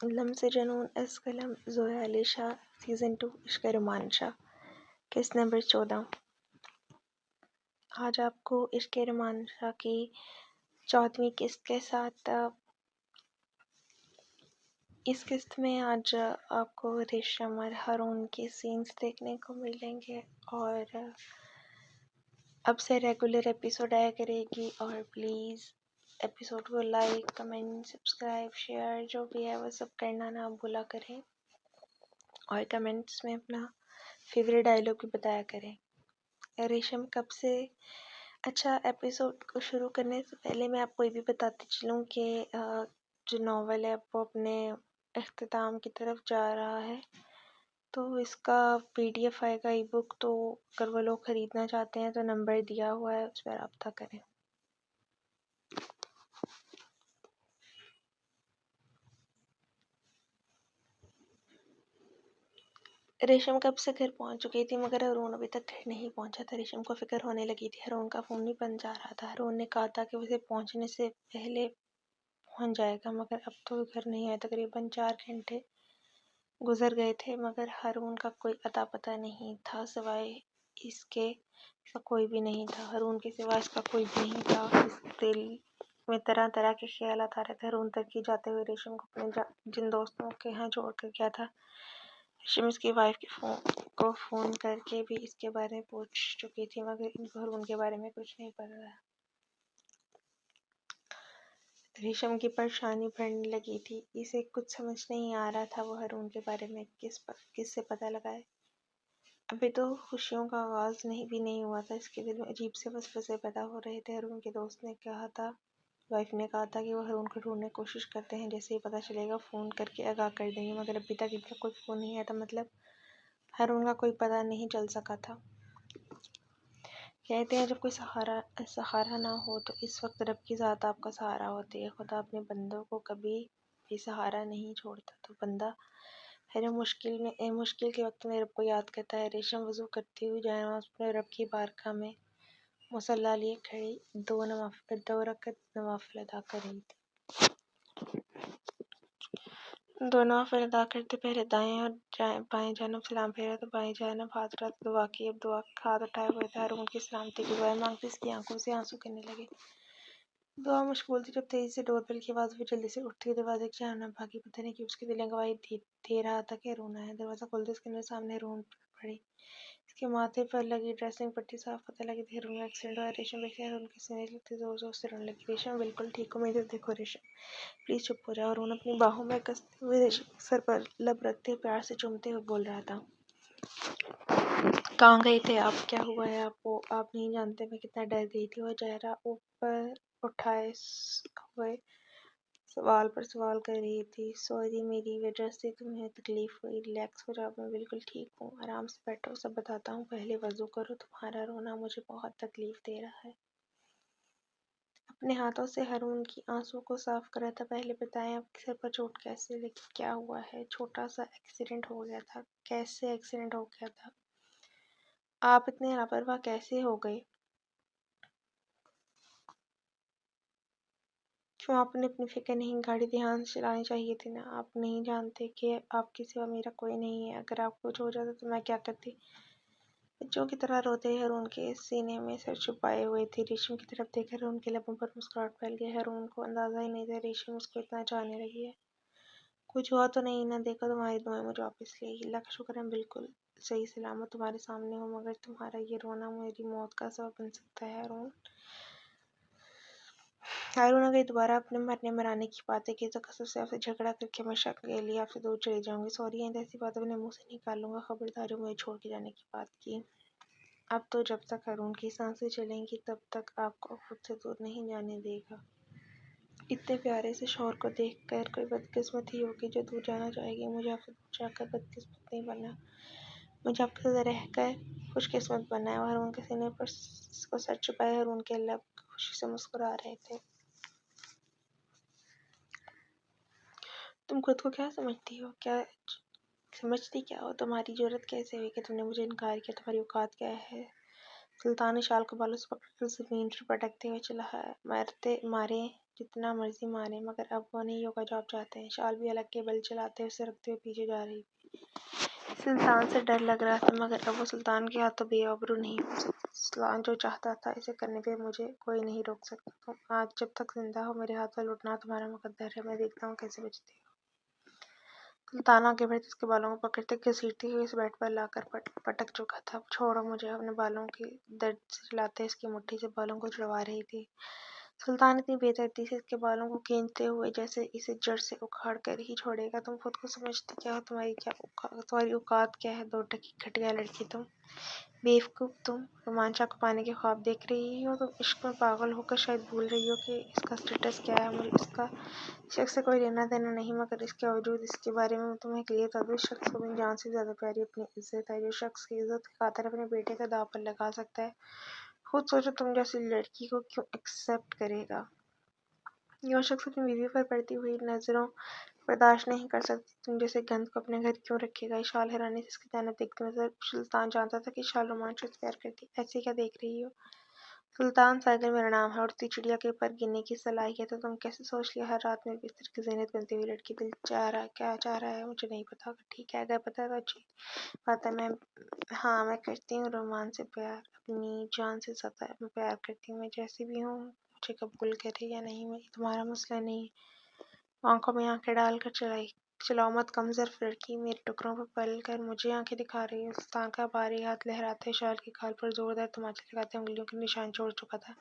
Lumps जुनून इस कलम ज़ोया अली शाह सीज़न 2 इश्क़ रोमांचा किस्त नंबर 14। आज आपको इश्क़ रोमांचा की 14वीं किस्त के साथ इस किस्त में आज आपको रेशम और हारून के सीन्स देखने को मिलेंगे और अब से रेगुलर एपिसोड आया करेगी। और प्लीज़ एपिसोड को लाइक कमेंट सब्सक्राइब शेयर जो भी है वो सब करना ना भूला करें और कमेंट्स में अपना फेवरेट डायलॉग भी बताया करें। रेशम कब से अच्छा, एपिसोड को शुरू करने से पहले मैं आपको ये भी बताती चलूँ कि जो नावल है वो अपने अख्ताम की तरफ जा रहा है, तो इसका PDF आएगा ई बुक, तो अगर वो लोग ख़रीदना चाहते हैं तो नंबर दिया हुआ है, उस पर रब्ता करें। रेशम कब से घर पहुंच चुकी थी मगर हारून अभी तक घर नहीं पहुंचा था। रेशम को फिक्र होने लगी थी, हारून का फ़ोन नहीं बन जा रहा था। हारून ने कहा था कि उसे पहुंचने से पहले पहुंच जाएगा, मगर अब तो घर नहीं आया। तकरीबन 4 घंटे गुजर गए थे मगर हारून का कोई अता पता नहीं था, सिवाय इसके इसका कोई भी नहीं था। हारून के सिवा इसका कोई भी नहीं था। इस दिल में तरह तरह के ख्याल आ रहे थे। हारून तक ही जाते हुए रेशम को अपने जिन दोस्तों के यहाँ छोड़ कर गया था। रेशम इसकी वाइफ को फ़ोन करके भी इसके बारे में पूछ चुकी थी, मगर इनको हारून के बारे में कुछ नहीं पता था। रेशम की परेशानी बढ़ने लगी थी, इसे कुछ समझ नहीं आ रहा था वो हारून के बारे में किससे पता लगाए। अभी तो खुशियों का आगाज़ नहीं हुआ था, इसके दिल में अजीब से वसवसे पैदा हो रहे थे। हारून के दोस्त ने कहा था, वाइफ ने कहा था कि वो हारून को ढूंढने की कोशिश करते हैं, जैसे ही पता चलेगा फ़ोन करके आगाह कर देंगे, मगर अभी तक इनका कोई फ़ोन नहीं आया था। मतलब हारून का कोई पता नहीं चल सका था। कहते हैं जब कोई सहारा ना हो तो इस वक्त रब की ज़ात आपका सहारा होती है। खुदा अपने बंदों को कभी भी सहारा नहीं छोड़ता, तो बंदा हर मुश्किल के वक्त में रब को याद करता है। रेशम वज़ू करती हुई जाए अपने रब की बारगाह में मुसल्ला लिए खड़ी 2 रकत नवाफिल अदा कर रही थी। 2 नवाफिल अदा करते पहले दाएं और बाएं जानब सलाम फेरा, तो बाएं जानब हाथ रख दुआ की। अब दुआ हाथ उठाए हुए थे, हारून की सलामती की दुआएं मांगते इसकी आंखों से आंसू गिरने लगे। दुआ मशगूल थी जब तेजी से डोरबेल की आवाज़ हुई। जल्दी से उठती दरवाजे की जानब भागी। पता नहीं कि उसके दिल गवाही दे रहा था कि हारून आया। दरवाज़ा खोलते उसके अंदर सामने हारून पड़ी। इसके माथे पर लगी ड्रेसिंग पट्टी साफ पता लगी थी हारून का एक्सीडेंट हुआ। रेशम देखे हारून की सीने लगती जोर जोर से रोने लगी। रेशम बिल्कुल ठीक हो, मेरे देखो रेशम प्लीज़ चुप हो जाओ। हारून अपनी बाहों में कसते हुए रेशम सर पर लब रखते हुए प्यार से चूमते हुए बोल रहा था, कहाँ गए थे आप, क्या हुआ है आपको, आप नहीं जानते मैं कितना डर गई थी। वो चेहरा ऊपर उठाए हुए सवाल पर सवाल कर रही थी। सॉरी, मेरी वजह से तुम्हें तकलीफ हुई। रिलैक्स हो जाओ, मैं बिल्कुल ठीक हूँ, आराम से बैठो, सब बताता हूँ, पहले वजू करो, तुम्हारा रोना मुझे बहुत तकलीफ दे रहा है। अपने हाथों से हारून की आंसू को साफ करा था। पहले बताएं आपके सर पर चोट कैसे लगी, क्या हुआ है। छोटा सा एक्सीडेंट हो गया था। कैसे एक्सीडेंट हो गया था, आप इतने लापरवाह कैसे हो गए, क्यों आपने अपनी फिक्र नहीं, गाड़ी ध्यान से चलानी चाहिए थी ना। आप नहीं जानते कि आपके सिवा मेरा कोई नहीं है, अगर आपको कुछ हो जाता तो मैं क्या करती। बच्चों की तरह रोते हारून के सीने में सर छुपाए हुए थे। रेशम की तरफ देखकर हारून के लबों पर मुस्कुराहट फैल गई। हारून को अंदाजा ही नहीं था रेशम उसको इतना चाहने लगी है। कुछ हुआ तो नहीं ना, देखो तुम्हारी दुआएं मुझे वापस ले आई। अल्लाह का शुक्र है बिल्कुल सही सलामत तुम्हारे सामने हो, मगर तुम्हारा ये रोना मेरी मौत का सबब बन सकता है। हारून अगर दोबारा अपने मरने मराने की बातें की तो कसम से आपसे झगड़ा करके हमेशा के लिए आपसे दूर चली जाऊंगी। सॉरी, आइंदा ऐसी बात अपने मुंह से निकाल लूंगा। खबरदार मुझे छोड़ के जाने की बात की। अब तो जब तक हारून की सांसें चलेंगी तब तक आपको खुद से दूर नहीं जाने देगा। इतने प्यारे से शौहर को देखकर कोई बदकिस्मत ही होगी जो दूर जाना चाहेगी। मुझे आपसे दूर जाकर बदकिस्मत नहीं बनना, मुझे आपके साथ रहकर खुशकिस्मत बनना है। हारून के सीने पर को सर छुपाए हारून के लब खुशी से मुस्कुरा रहे थे। तुम खुद को क्या समझती हो, समझती क्या हो, तुम्हारी जरूरत कैसे हुई कि तुमने मुझे इनकार किया, तुम्हारी औकात क्या है। सुल्तान ने शाल को बालों से पकड़कर जमीन पर पटकते हुए चला है, मारे जितना मर्जी मारे, मगर अब वो नहीं होगा जो आप चाहते हैं। शाल भी अलग के बल चलाते हुए उसे रखते हुए पीछे जा रही थी। सुल्तान से डर लग रहा था, मगर अब वो सुल्तान के हाथों बेआबरू नहीं हो सकती। सुल्तान जो चाहता था इसे करने पे मुझे कोई नहीं रोक सकता। तुम आज जब तक जिंदा हो मेरे हाथों लुटना तुम्हारा मुकद्दर है। मैं देखता हूँ कैसे बचती हो। सुल्तान आगे बढ़ते उसके बालों को पकड़ते घसीटते हुए इस बेड पर लाकर पटक चुका था। छोड़ो मुझे, अपने बालों की दर्द से चिल्लाते इसकी मुट्ठी से बालों को छुड़वा रही थी। सुल्तान इतनी बेदर्दी से इसके बालों को खींचते हुए जैसे इसे जड़ से उखाड़ कर ही छोड़ेगा। तुम खुद को समझती क्या हो? तुम्हारी औकात क्या है? दो टकी घटिया लड़की तुम, बेवकूफ़ तुम। रोमांचा को पाने के ख्वाब देख रही हो? तुम इश्क में पागल होकर शायद भूल रही हो कि इसका स्टेटस क्या है। मुझे इसका शख्स से कोई लेना देना नहीं, मगर इसके बावजूद इसके बारे में तुम्हें क्लियर था। इस शख्स को अपनी जान से ज़्यादा प्यारी अपनी इज्जत है। जो शख्स की इज्जत की खातिर अपने बेटे का दांव पर लगा सकता है, खुद सोचो तुम जैसी लड़की को क्यों एक्सेप्ट करेगा। जो शख्स अपनी बीवी पर पड़ती हुई नज़रों बर्दाश्त नहीं कर सकती, तुम जैसे गंद को अपने घर क्यों रखेगा। शाल हैरानी से इसकी जानब देखते नजर सुल्तान जानता था कि शाल रोमांच से प्यार करती। ऐसे क्या देख रही हो? सुल्तान, साइकिल मेरा नाम है, उड़ती चिड़िया के पर गिनने की सलाहियत है। तुम कैसे सोच लिया हर रात में बिस्तर की ज़ीनत बनती हुई लड़की? दिल चाह रहा, क्या चाह रहा है मुझे नहीं पता, ठीक है अगर पता है तो अच्छी बात है। हाँ, मैं करती हूँ रोमांस से प्यार, अपनी जान से ज़्यादा मैं प्यार करती हूँ। मैं जैसी भी हूँ मुझे कबूल करे या नहीं मैं तुम्हारा मसला नहीं। आंखों में आंखें डालकर चलाओ मत कमज़ोर लड़की। मेरे टुकड़ों पर पल कर मुझे आंखें दिखा रही है। सुल्तान का भारी हाथ लहराते शाल की खाल पर जोरदार तमाचे लगाते उंगलियों के निशान छोड़ चुका था।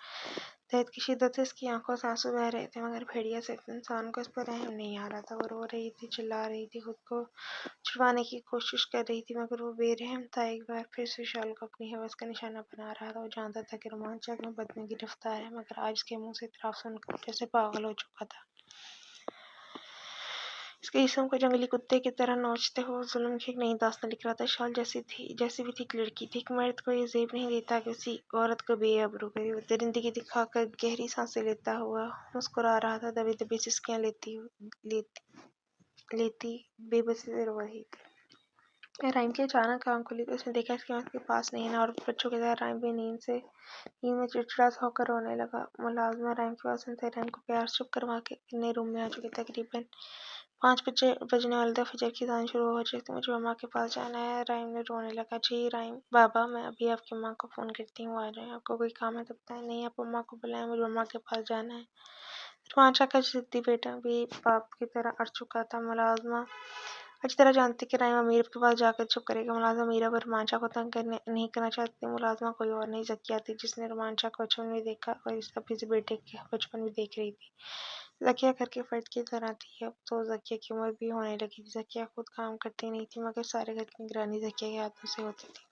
दर्द की शिद्दत से इसकी आंखों से आंसू बह रहे थे, मगर भेड़िया से इंसान को इस पर रहम नहीं आ रहा था। वो रो रही थी, चिल्ला रही थी, खुद को छुड़वाने की कोशिश कर रही थी, मगर वो बेरहम था। एक बार फिर से शाल को अपनी हवस का निशाना बना रहा था। वो जानता था कि रोमांचक में बदने की रफ्तार है, मगर आज उसके मुंह से इतराफ सुनकर जैसे पागल हो चुका था। इसके जिस्म को जंगली कुत्ते की तरह नोचते हुए जुल्म की एक नई दास्तान लिख रहा था। शाल जैसी भी थी एक लड़की थी। एक मर्द को ये ज़ेब नहीं देता कि उसी औरत को बेआबरू करे। वो दरिंदगी दिखाकर गहरी सांसें लेता हुआ मुस्कुरा रहा था, दबी दबी सिसकियां लेती बेबसी से रो रही थी। राइम की अचानक आंख खुली तो उसने देखा इसकी आंख के पास नहीं है और बच्चों के साथ राइम भी नींद में चिड़चिड़ा सा होकर रोने लगा। मुलाजमा राइम के पास थे। राइम को प्यार चुप करवा के अपने रूम में आ चुके। तकरीबन 5 बजने वाले थे। फजर की अज़ान शुरू हो चुकी थी। मुझे मम्मा के पास जाना है। राइम ने रोने लगा। जी राइम बाबा, मैं अभी आपकी माँ को फ़ोन करती हूँ, आ जाए। आपको कोई काम है तो बताएं। नहीं, आप मम्मा को बुलाएं, मुझे मम्मा के पास जाना है। रोमांचा का जिद्दी बेटा भी बाप की तरह अड़ चुका था। मुलाजमा अच्छी तरह जानती कि राइम अमीर के पास जाकर चुप करेगा। मुलाजमा मीरा पर रोमांचा को तंग नहीं करना चाहती। मुलाजमा कोई और नहीं, ज़किया थी, जिसने रोमांचा को बचपन में देखा और इस अभी से बेटे के बचपन में देख रही थी। ज़किया घर के फर्द की तरह थी। अब तो ज़किया की उम्र भी होने लगी थी। ज़किया खुद काम करती नहीं थी, मगर सारे घर की निगरानी ज़किया के हाथों से होती थी।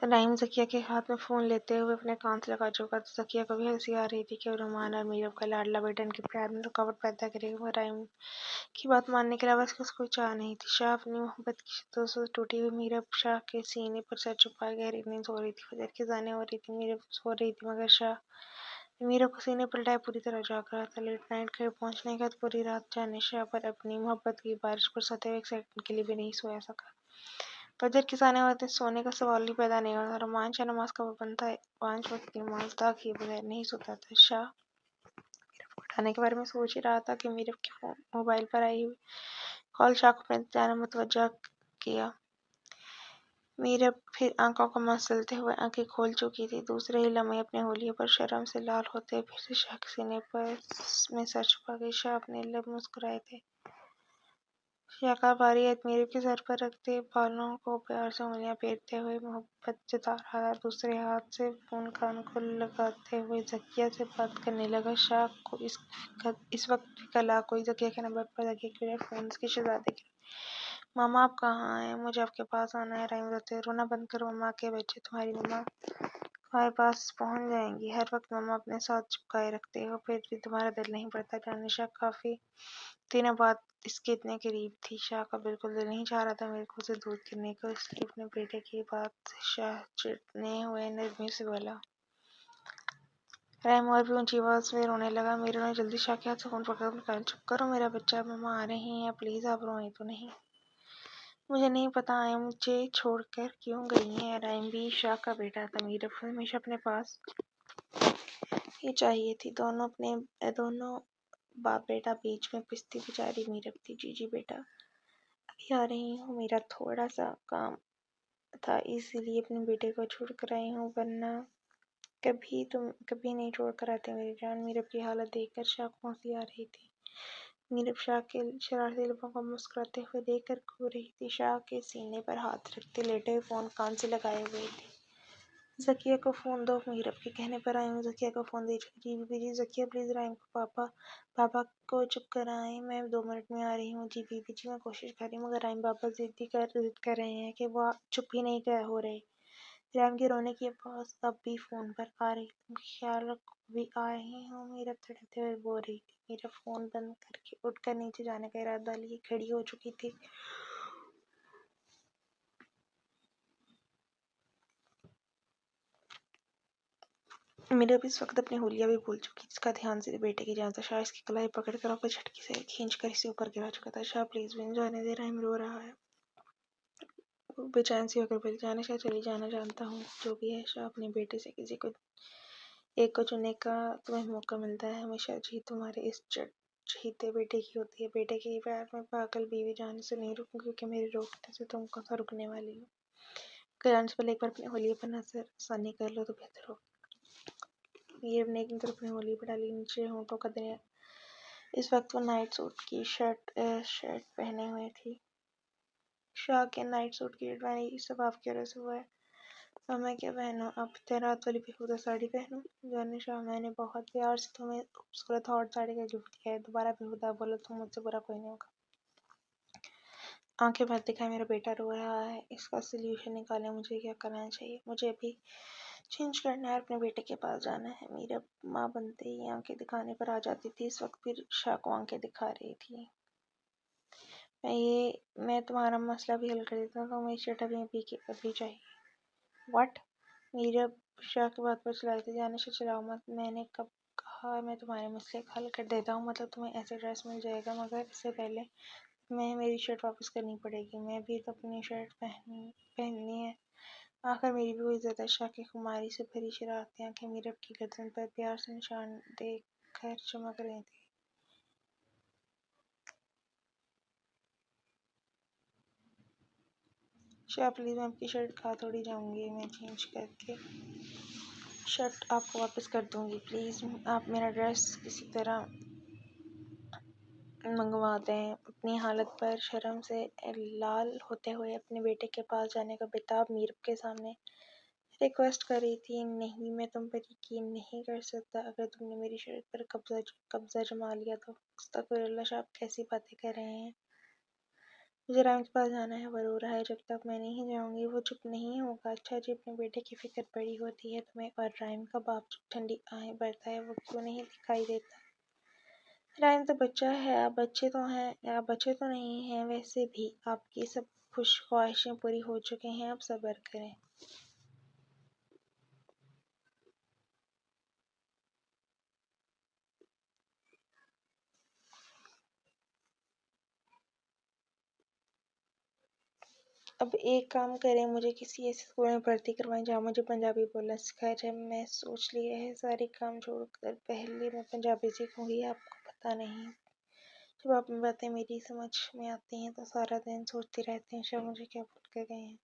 राइम ज़किया के हाथ में फ़ोन लेते हुए अपने कान से लगा चुका था। ज़किया को भी हंसी आ रही थी कि रुमान और मीरब का लाडला बेटा इनके प्यार में रुकावट पैदा करेगा, मगर राइम की बात मानने के अलावा इसको कोई चाह नहीं थी। शाह अपनी मोहब्बत की शिद्दत से टूटी हुई मीरब शाह के सीने पर सर छुपाए गहरी नींद सो रही थी। फजर की अज़ानें हो रही थी, मीरब सो रही थी, मगर शाह मीरब को सीने पर लिटाए पूरी तरह जाग रहा था। लेट नाइट घर पहुंचने के बाद पूरी रात जाने शाह पर अपनी मोहब्बत की बारिश बरसाते हुए एक सेकंड के लिए भी नहीं सोया सका। फजर की अज़ानें होते सोने का सवाल ही पैदा नहीं होता। रोमांच या नमाज का पाबंद था। 5 वक्त की नमाज अदा किए बगैर नहीं सोता था। शाह मीरब को उठाने के बारे में सोच ही रहा था कि मीरब के मोबाइल पर आई हुई कॉल शाह को अपनी जानब मुतवज्जा किया। मीरब फिर आंखों को मसलते हुए आंखें खोल चुकी थी। दूसरे ही लम्हे अपने होलिये पर शर्म से लाल होते फिर से शाह के सीने पर में सर छुपा गई। शाह अपने लब मुस्कुराए थे। शाह का भारी हाथ मीरब के सर पर रखते बालों को प्यार से उंगलियां फेरते हुए मोहब्बत जता रहा था। दूसरे हाथ से फोन कान को लगाते हुए ज़किया से बात करने लगा। शाह को इस वक्त फिक्र लगा कोई ज़किया के नंबर पर ज़किया के लिए फ़ोन के शहजादे के। मामा आप कहाँ हैं? मुझे आपके पास आना है। राइम रोते, रोना बंद करो मम्मा के बच्चे, तुम्हारी मम्मा तुम्हारे पास पहुंच जाएंगी। हर वक्त मम्मा अपने साथ चिपकाए रखते हो, फिर भी तुम्हारा दिल नहीं पड़ता। जानिशा काफ़ी दिनों बाद इसके इतने करीब थी। शाह का बिल्कुल दिल नहीं चाह रहा था मेरे को उसे दूर करने को, इसलिए अपने बेटे की बात शाह चिढ़ने हुए नरमी से बोला। राइम और भी ऊंची आवाज में रोने लगा। मीरा ने जल्दी शाह के हाथ से फोन पकड़ कर, चुप करो मेरा बच्चा, मम्मा आ रही हैं, प्लीज आप रोए तो नहीं। मुझे नहीं पता आया मुझे छोड़कर क्यों गई हैं। राइम भी शाह का बेटा था, मीरा को हमेशा अपने पास ही चाहिए थी। दोनों बाप बेटा बीच में पिसती बेचारी मीरब थी। जी बेटा अभी आ रही हूँ, मेरा थोड़ा सा काम था इसीलिए अपने बेटे को छोड़ कर आई हूँ, वरना कभी नहीं छोड़ कर आते मेरी जान। मीरब की हालत देखकर शाह को हंसी आ रही थी। मीरब शाह के शरारती लबों को मुस्कुराते हुए देखकर रो रही थी। शाह के सीने पर हाथ रखते लेटे हुए फोन कान से लगाए हुए थे। ज़किया को फ़ोन दो, मीरब के कहने पर आई हूँ। ज़किया को फ़ोन दे चुकी। जी बीबी जी। ज़किया प्लीज़ राइम को पापा को चुप कराएं, मैं 2 मिनट में आ रही हूँ। जी बीबी जी मैं कोशिश कर रही हूँ, मगर राइम पापा जिद कर रहे हैं कि वो चुप ही नहीं हो रहे। राइम के रोने की आवाज़ अब भी फ़ोन पर आ रही थी। ख्याल रखो भी आ रही हूँ, मीरब तड़पते हुए बोल रही थी। मीरब फ़ोन बंद करके उठकर नीचे जाने का इरादा लिए खड़ी हो चुकी थी। मीरा भी इस वक्त अपनी हुलिया भी भूल चुकी, जिसका ध्यान से बेटे की जान था। शाह इसकी कलाई पकड़कर और झटके से खींचकर इसे ऊपर गिरा चुका था। शाह प्लीज मुझे जाने दे, राइम रो रहा है। वो बेचैन सी होकर बोली, जाने शाह चली जाना, जानता हूँ जो भी है। शाह अपने बेटे से किसी को एक को चुनने का तुम्हें मौका मिलता है, हमेशा जीत तुम्हारे इस चहीते बेटे की होती है। बेटे के प्यार में पागल बीवी जाने से नहीं रुकूं, क्योंकि मेरे रोकने से तुम कहाँ रुकने वाली हो। जाने से पहले एक बार अपने होलिये पर नजर सानी कर लो तो बेहतर हो। मीरब ने एक तरफ अपनी होली पर डाली, नीचे होंठों का दरिया। इस वक्त वो नाइट सूट की शर्ट पहने हुए थी। शाह के नाइट सूट की शर्ट सब आपकी वजह से हुआ है। अब मैं क्या पहनूं? अब रात वाली बेहुदा साड़ी पहनूं? जाने शाह, मैंने बहुत प्यार से तुम्हें खूबसूरत हॉट साड़ी का गिफ्ट किया है, दोबारा बेहुदा बोलो तो मुझसे बुरा कोई नहीं होगा। आंखें भर दिखाई, मेरा बेटा रो रहा है, इसका सोल्यूशन निकालें, मुझे क्या करना चाहिए? मुझे अभी चेंज करना है, अपने बेटे के पास जाना है। मेरा माँ बनते ही आंखें दिखाने पर आ जाती थी, इस वक्त फिर शाह को आंखें दिखा रही थी। मैं तुम्हारा मसला भी हल कर देता हूँ, तुम्हें शर्ट अभी चाहिए। व्हाट? मेरा शाह की बात पर चलाई थी। जाने से चलाओ मत, मैंने कब कहा मैं तुम्हारे मसले का हल कर देता हूँ? मतलब तुम्हें ऐसे ड्रेस मिल जाएगा, मगर इससे पहले मैं मेरी शर्ट वापस करनी पड़ेगी। मैं भी तो अपनी शर्ट पहननी है, आखिर मेरी भी कोई इज्जत है। शाह की खुमारी से भरी शरारती आंखें मीरब की गर्दन पर प्यार से निशान देकर चमक रही थी। शाह प्लीज, मैं आपकी शर्ट खा थोड़ी जाऊंगी, मैं चेंज करके शर्ट आपको वापस कर दूंगी। प्लीज आप मेरा ड्रेस किसी तरह मंगवा दें। अपनी हालत पर शर्म से लाल होते हुए अपने बेटे के पास जाने का बेताब मीरब के सामने रिक्वेस्ट कर रही थी। नहीं, मैं तुम पर यकीन नहीं कर सकता। अगर तुमने मेरी शर्ट पर कब्जा जमा लिया तो अस्तगफुरुल्लाह, शाह, आप कैसी बातें कर रहे हैं? मुझे राइम के पास जाना है, वो रो रहा है, जब तक मैं नहीं जाऊंगी वो चुप नहीं होगा। अच्छा जी, अपने बेटे की फिक्र बड़ी होती है तुम्हें, और राइम का बाप जो ठंडी आहें भरता है वो क्यों नहीं दिखाई देता? राइम तो बच्चा है, आप बच्चे तो नहीं हैं। वैसे भी आपकी सब खुश ख्वाहिशें पूरी हो चुकी हैं, अब सब्र करें। अब एक काम करें, मुझे किसी ऐसे स्कूल में भर्ती करवाएं जहाँ मुझे पंजाबी बोलना सिखाया जाए। मैं सोच लिया है, सारे काम छोड़कर पहले मैं पंजाबी सीखूंगी। आपको पता नहीं, जब आप बातें मेरी समझ में आती हैं तो सारा दिन सोचती रहती हूँ शायद मुझे क्या भूल कर गए हैं।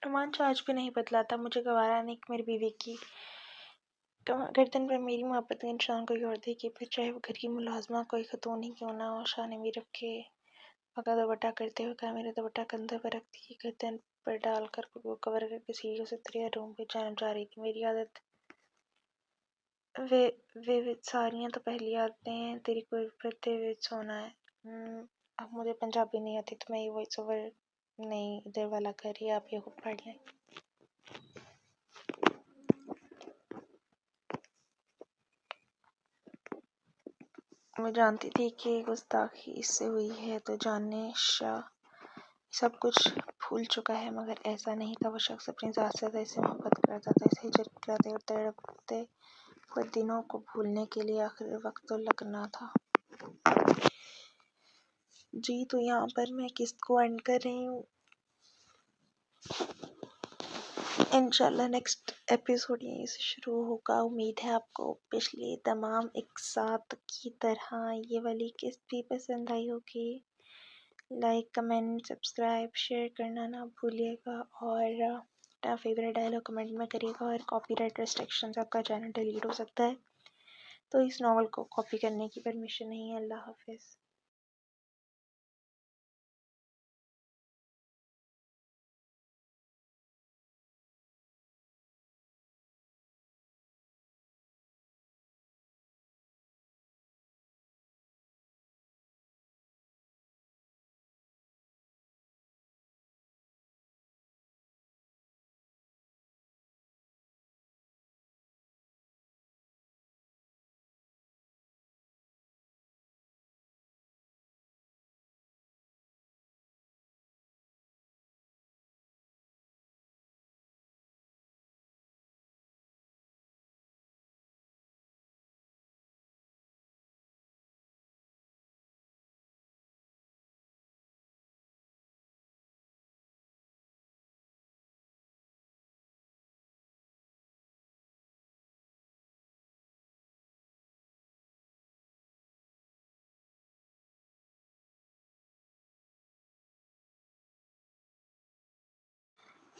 रोमांच आज भी नहीं बदला था। मुझे गवारा नहीं कि मेरी बीवी की गर्दन पर मेरी मोहब्बत के निशान कोई और देखे, फिर चाहे वो घर की मुलाजमा कोई खतून ही क्यों ना हो। शान भी रखे पका दुपट्टा करते हुए कहा, मेरा दुपट्टा कंधे पर रखती गर्दन पर डालकर वो कवर करके सीढ़ियों से उतरी रूम पे जान जा रही थी। मेरी आदत वे सारियां तो पहली आदतें हैं, तेरी कोई पढ़ते हुए सोना है। अब मुझे पंजाबी नहीं आती तो मैं ये वॉइस ओवर नहीं इधर वाला कर रही, आप ये खुद पढ़ लें। मैं जानती थी कि गुस्ताखी इससे हुई है तो जानने शाह सब कुछ भूल चुका है, मगर ऐसा नहीं था। वो शख्स अपनी ज़ात से ऐसे मोहब्बत करता था, ऐसे झिड़कते और तड़पते हुए दिनों को भूलने के लिए आखिर वक्त तो लगना था। जी तो यहाँ पर मैं किस्त को एंड कर रही हूँ। इंशाल्लाह नेक्स्ट एपिसोड यहीं से शुरू होगा। उम्मीद है आपको पिछली तमाम एक साथ की तरह ये वाली किस्त भी पसंद आई होगी। लाइक कमेंट सब्सक्राइब शेयर करना ना भूलिएगा और अपना फेवरेट डायलॉग कमेंट में करिएगा। और कॉपीराइट रिस्ट्रिक्शन से आपका चैनल डिलीट हो सकता है, तो इस नॉवल को कॉपी करने की परमिशन नहीं है। अल्लाह हाफिज़।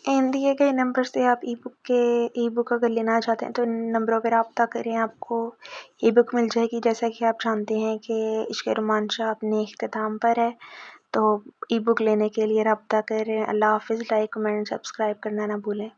इन दिए गए नंबर से आप ई बुक अगर लेना चाहते हैं तो इन नंबरों पर रब्ता करें, आपको ई बुक मिल जाएगी। जैसा कि आप जानते हैं कि इश्क़ रोमांचा अपने इख्तिताम पर है, तो ई बुक लेने के लिए रब्ता करें। अल्लाह हाफिज़। लाइक कमेंट सब्सक्राइब करना ना भूलें।